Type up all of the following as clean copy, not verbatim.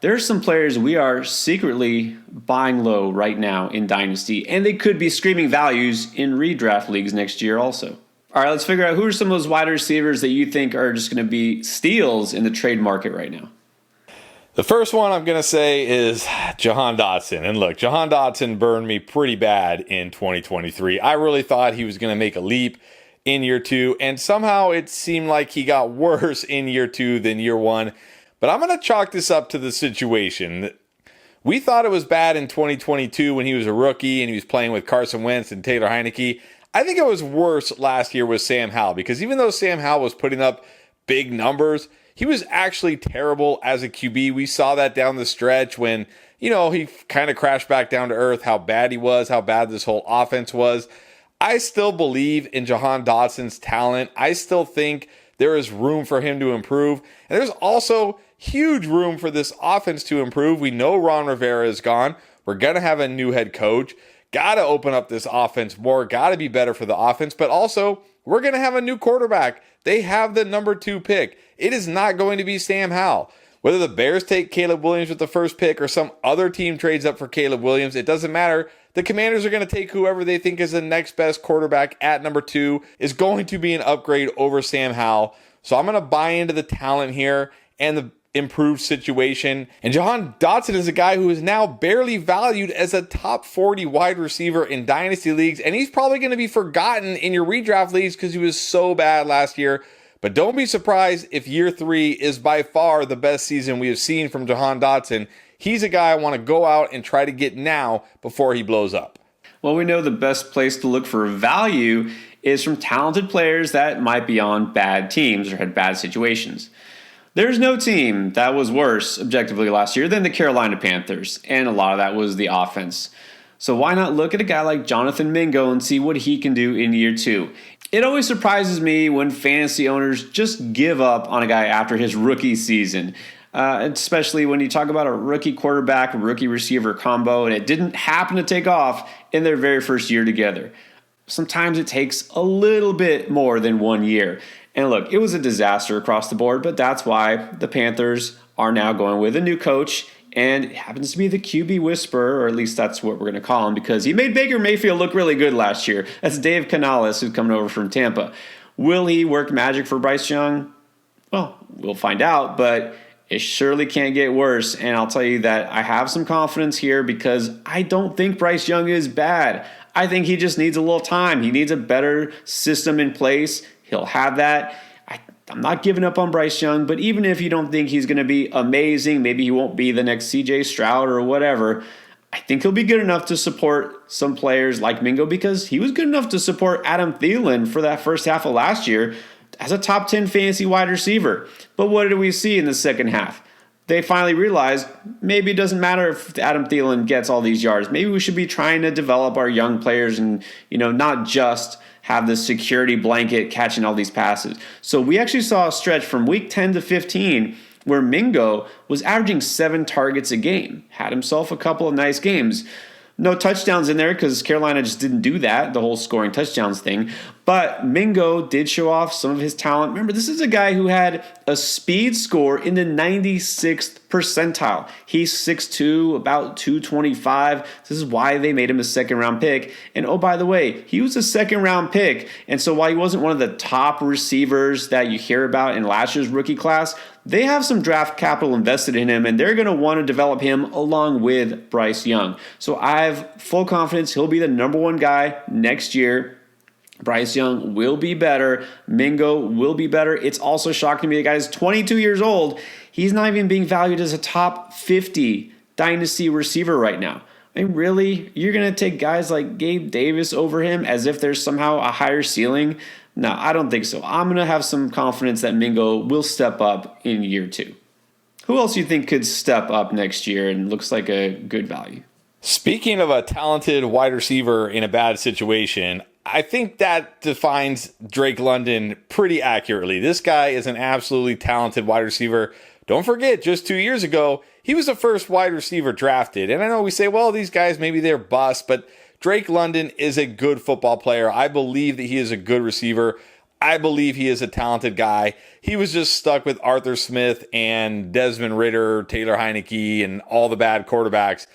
There are some players we are secretly buying low right now in Dynasty, and they could be screaming values in redraft leagues next year also. All right, let's figure out who are some of those wide receivers that you think are just going to be steals in the trade market right now. The first one I'm going to say is Jahan Dotson. And look, Jahan Dotson burned me pretty bad in 2023. I really thought he was going to make a leap in year two, and somehow it seemed like he got worse in year two than year one. But I'm going to chalk this up to the situation. We thought it was bad in 2022 when he was a rookie and he was playing with Carson Wentz and Taylor Heineke. I think it was worse last year with Sam Howell, because even though Sam Howell was putting up big numbers, he was actually terrible as a QB. We saw that down the stretch when, he kind of crashed back down to earth, how bad he was, how bad this whole offense was. I still believe in Jahan Dotson's talent. I still think there is room for him to improve. And there's also huge room for this offense to improve. We know Ron Rivera is gone. We're going to have a new head coach. Got to open up this offense more. Got to be better for the offense. But also, we're going to have a new quarterback. They have the number 2 pick. It is not going to be Sam Howell. Whether the Bears take Caleb Williams with the first pick or some other team trades up for Caleb Williams, it doesn't matter. The Commanders are going to take whoever they think is the next best quarterback at number 2 is going to be an upgrade over Sam Howell. So I'm going to buy into the talent here and the improved situation. And Jahan Dotson is a guy who is now barely valued as a top 40 wide receiver in dynasty leagues. And he's probably going to be forgotten in your redraft leagues because he was so bad last year. But don't be surprised if year 3 is by far the best season we have seen from Jahan Dotson. He's a guy I want to go out and try to get now before he blows up. Well, we know the best place to look for value is from talented players that might be on bad teams or had bad situations. There's no team that was worse objectively last year than the Carolina Panthers, and a lot of that was the offense. So why not look at a guy like Jonathan Mingo and see what he can do in year 2? It always surprises me when fantasy owners just give up on a guy after his rookie season, especially when you talk about a rookie quarterback, rookie receiver combo, and it didn't happen to take off in their very first year together. Sometimes it takes a little bit more than 1 year. And look, it was a disaster across the board, but that's why the Panthers are now going with a new coach, and it happens to be the QB whisperer, or at least that's what we're going to call him, because he made Baker Mayfield look really good last year. That's Dave Canales, who's coming over from Tampa. Will he work magic for Bryce Young? Well, we'll find out, but it surely can't get worse, and I'll tell you that I have some confidence here because I don't think Bryce Young is bad. I think he just needs a little time. He needs a better system in place. He'll have that. I'm not giving up on Bryce Young, but even if you don't think he's going to be amazing, maybe he won't be the next CJ Stroud or whatever, I think he'll be good enough to support some players like Mingo because he was good enough to support Adam Thielen for that first half of last year as a top 10 fantasy wide receiver. But what did we see in the second half? They finally realized maybe it doesn't matter if Adam Thielen gets all these yards. Maybe we should be trying to develop our young players and, not just have this security blanket catching all these passes. So we actually saw a stretch from week 10 to 15 where Mingo was averaging 7 targets a game, had himself a couple of nice games. No touchdowns in there because Carolina just didn't do that, the whole scoring touchdowns thing. But Mingo did show off some of his talent. Remember, this is a guy who had a speed score in the 96th percentile. He's 6'2", about 225. This is why they made him a second-round pick. And oh, by the way, he was a second-round pick. And so while he wasn't one of the top receivers that you hear about in last year's rookie class, they have some draft capital invested in him, and they're going to want to develop him along with Bryce Young. So I have full confidence he'll be the number 1 guy next year. Bryce Young will be better. Mingo will be better. It's also shocking to me the guy's 22 years old. He's not even being valued as a top 50 dynasty receiver right now. I mean, really? You're going to take guys like Gabe Davis over him as if there's somehow a higher ceiling? No, I don't think so. I'm going to have some confidence that Mingo will step up in year 2. Who else do you think could step up next year and looks like a good value? Speaking of a talented wide receiver in a bad situation, I think that defines Drake London pretty accurately. This guy is an absolutely talented wide receiver. Don't forget, just 2 years ago, he was the first wide receiver drafted. And I know we say, well, these guys, maybe they're bust, but Drake London is a good football player. I believe that he is a good receiver. I believe he is a talented guy. He was just stuck with Arthur Smith and Desmond Ridder, Taylor Heineke, and all the bad quarterbacks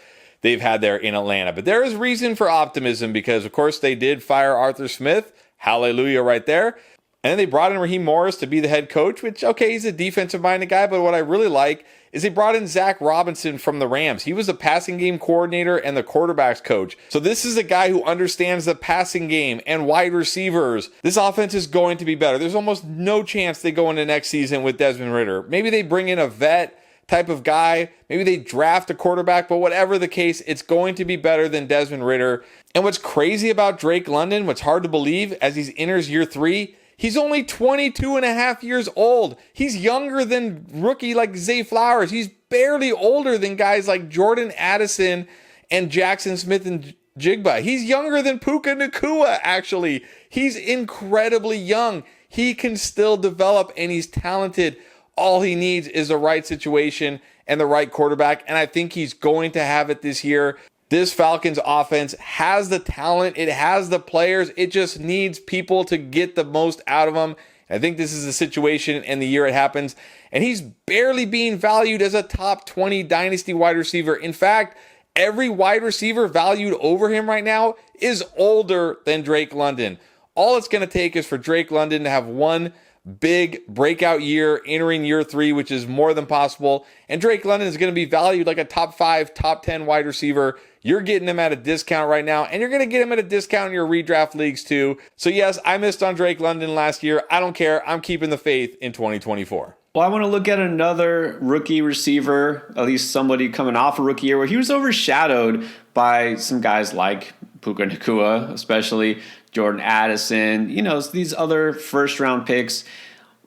they've had there in Atlanta. But there is reason for optimism because, of course, they did fire Arthur Smith. Hallelujah right there. And then they brought in Raheem Morris to be the head coach, which, okay, he's a defensive-minded guy, but what I really like is they brought in Zach Robinson from the Rams. He was the passing game coordinator and the quarterbacks coach. So this is a guy who understands the passing game and wide receivers. This offense is going to be better. There's almost no chance they go into next season with Desmond Ridder. Maybe they bring in a vet type of guy. Maybe they draft a quarterback, but whatever the case, it's going to be better than Desmond Ridder. And what's crazy about Drake London, what's hard to believe as he enters year 3, he's only 22 and a half years old. He's younger than rookie like Zay Flowers. He's barely older than guys like Jordan Addison and Jackson Smith and Jigba. He's younger than Puka Nacua, actually. He's incredibly young. He can still develop, and he's talented. All he needs is the right situation and the right quarterback, and I think he's going to have it this year. This Falcons offense has the talent. It has the players. It just needs people to get the most out of them. I think this is the situation and the year it happens. And he's barely being valued as a top 20 Dynasty wide receiver. In fact, every wide receiver valued over him right now is older than Drake London. All it's going to take is for Drake London to have one big breakout year entering year 3, which is more than possible. And Drake London is going to be valued like a top 5, top 10 wide receiver. You're getting him at a discount right now, and you're going to get him at a discount in your redraft leagues too. So yes, I missed on Drake London last year. I don't care. I'm keeping the faith in 2024. Well, I want to look at another rookie receiver, at least somebody coming off a rookie year where he was overshadowed by some guys like Puka Nacua, especially Jordan Addison, these other first-round picks.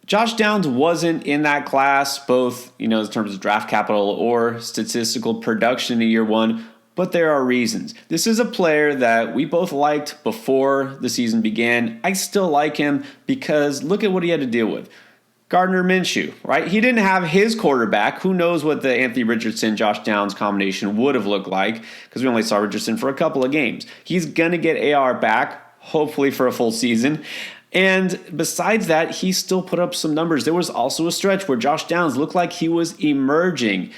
Josh Downs wasn't in that class, both, in terms of draft capital or statistical production in year 1, but there are reasons. This is a player that we both liked before the season began. I still like him because look at what he had to deal with. Gardner Minshew, right? He didn't have his quarterback. Who knows what the Anthony Richardson, Josh Downs combination would have looked like because we only saw Richardson for a couple of games. He's going to get AR back, hopefully for a full season. And besides that, he still put up some numbers. There was also a stretch where Josh Downs looked like he was emerging.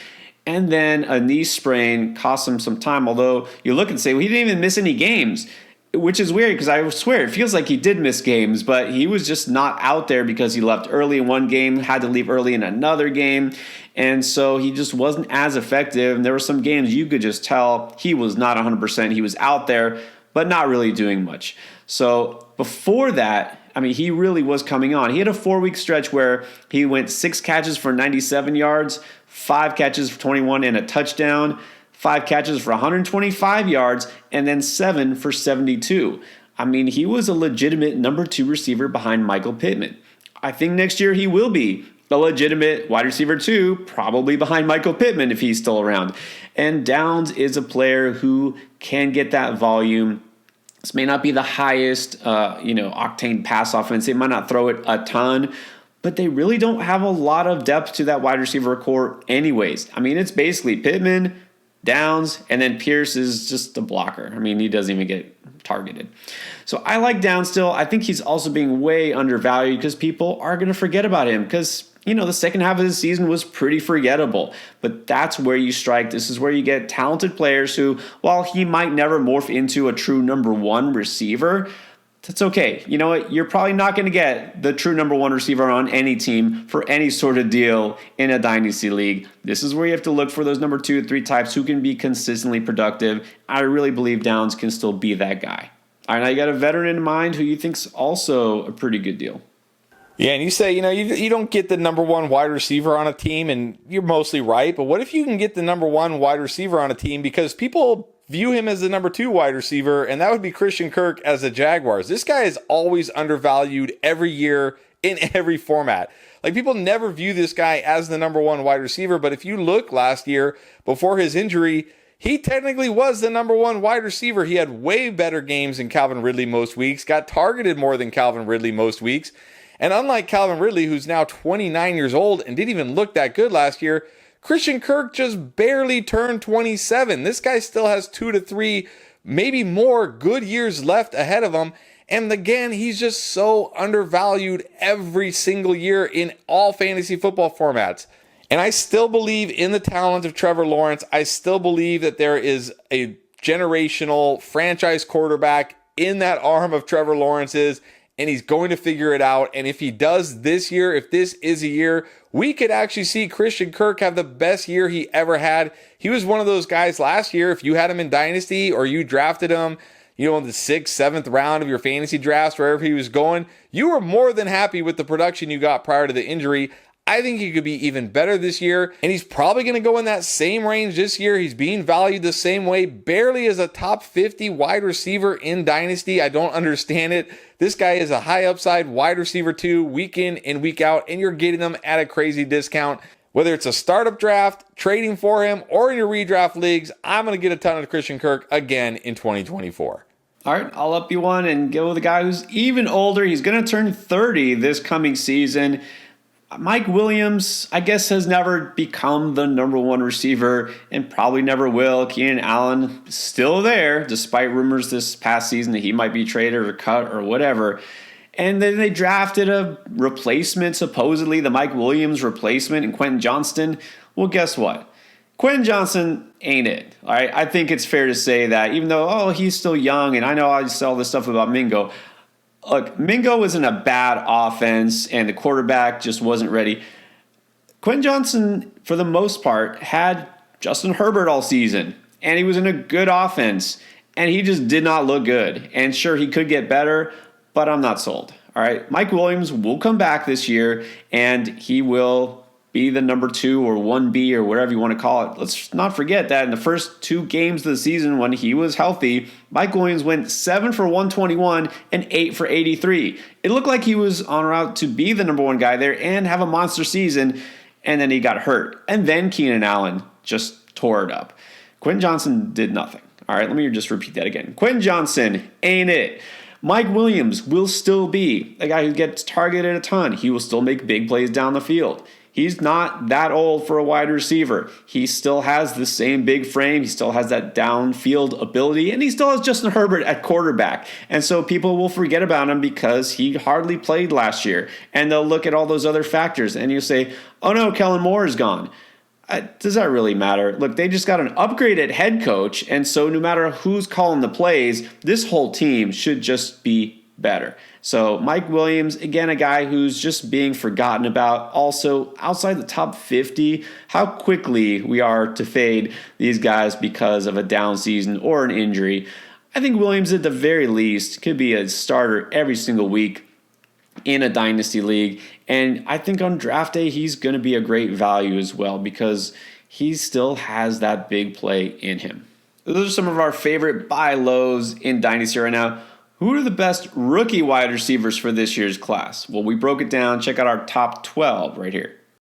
And then a knee sprain cost him some time, although you look and say, well, he didn't even miss any games, which is weird because I swear it feels like he did miss games, but he was just not out there because he left early in one game, had to leave early in another game, and so he just wasn't as effective. And there were some games you could just tell he was not 100%. He was out there, but not really doing much. So before that, he really was coming on. He had a 4-week stretch where he went 6 catches for 97 yards, 5 catches for 21 and a touchdown, 5 catches for 125 yards, and then 7 for 72. He was a legitimate number 2 receiver behind Michael Pittman. I think next year he will be a legitimate wide receiver 2, probably behind Michael Pittman if he's still around. And Downs is a player who can get that volume. This may not be the highest, octane pass offense. They might not throw it a ton, but they really don't have a lot of depth to that wide receiver core anyways. It's basically Pittman, Downs, and then Pierce is just a blocker. He doesn't even get targeted. So I like Downs still. I think he's also being way undervalued because people are going to forget about him because, the second half of the season was pretty forgettable. But that's where you strike. This is where you get talented players who, while he might never morph into a true number 1 receiver, that's okay. You know what? You're probably not going to get the true number 1 receiver on any team for any sort of deal in a dynasty league. This is where you have to look for those number 2 or 3 types who can be consistently productive. I really believe Downs can still be that guy. All right, now you got a veteran in mind who you think's also a pretty good deal. Yeah, and you say, you don't get the number 1 wide receiver on a team, and you're mostly right. But what if you can get the number 1 wide receiver on a team because people view him as the number 2 wide receiver, and that would be Christian Kirk as the Jaguars. This guy is always undervalued every year in every format. People never view this guy as the number 1 wide receiver, but if you look last year before his injury, he technically was the number 1 wide receiver. He had way better games than Calvin Ridley most weeks, got targeted more than Calvin Ridley most weeks. And unlike Calvin Ridley, who's now 29 years old and didn't even look that good last year, Christian Kirk just barely turned 27. This guy still has 2 to 3, maybe more good years left ahead of him. And again, he's just so undervalued every single year in all fantasy football formats. And I still believe in the talent of Trevor Lawrence. I still believe that there is a generational franchise quarterback in that arm of Trevor Lawrence's, and he's going to figure it out. And if he does this year, if this is a year, we could actually see Christian Kirk have the best year he ever had. He was one of those guys last year, if you had him in Dynasty or you drafted him, in the 6th, 7th round of your fantasy drafts, wherever he was going, you were more than happy with the production you got prior to the injury. I think he could be even better this year, and he's probably going to go in that same range this year. He's being valued the same way, barely as a top 50 wide receiver in Dynasty. I don't understand it. This guy is a high upside wide receiver too, week in and week out, and you're getting them at a crazy discount. Whether it's a startup draft, trading for him, or in your redraft leagues, I'm going to get a ton of Christian Kirk again in 2024. All right, I'll up you one and go with a guy who's even older. He's going to turn 30 this coming season. Mike Williams, I guess, has never become the number one receiver and probably never will. Keenan Allen still there, despite rumors this past season that he might be traded or cut or whatever. And then they drafted a replacement, supposedly the Mike Williams replacement, in Quentin Johnston. Well, guess what? Quentin Johnston ain't it. All right, I think it's fair to say that, even though, he's still young, and I know I say all this stuff about Mingo. Look, Mingo was in a bad offense, and the quarterback just wasn't ready. Quentin Johnston, for the most part, had Justin Herbert all season, and he was in a good offense, and he just did not look good. And sure, he could get better, but I'm not sold. All right, Mike Williams will come back this year, and he will be the number 2 or 1B or whatever you want to call it. Let's not forget that in the first 2 games of the season when he was healthy, Mike Williams went 7 for 121 and 8 for 83. It looked like he was en route to be the number 1 guy there and have a monster season, and then he got hurt. And then Keenan Allen just tore it up. Quentin Johnston did nothing. All right, let me just repeat that again. Quentin Johnston ain't it. Mike Williams will still be a guy who gets targeted a ton. He will still make big plays down the field. He's not that old for a wide receiver. He still has the same big frame. He still has that downfield ability, and he still has Justin Herbert at quarterback. And so people will forget about him because he hardly played last year. And they'll look at all those other factors, and you'll say, oh no, Kellen Moore is gone. Does that really matter? Look, they just got an upgraded head coach, and so no matter who's calling the plays, this whole team should just be better. So Mike Williams, again, a guy who's just being forgotten about. Also, outside the top 50, how quickly we are to fade these guys because of a down season or an injury. I think Williams, at the very least, could be a starter every single week in a dynasty league. And I think on draft day, he's going to be a great value as well because he still has that big play in him. Those are some of our favorite buy lows in dynasty right now. Who are the best rookie wide receivers for this year's class? Well, we broke it down. Check out our top 12 right here.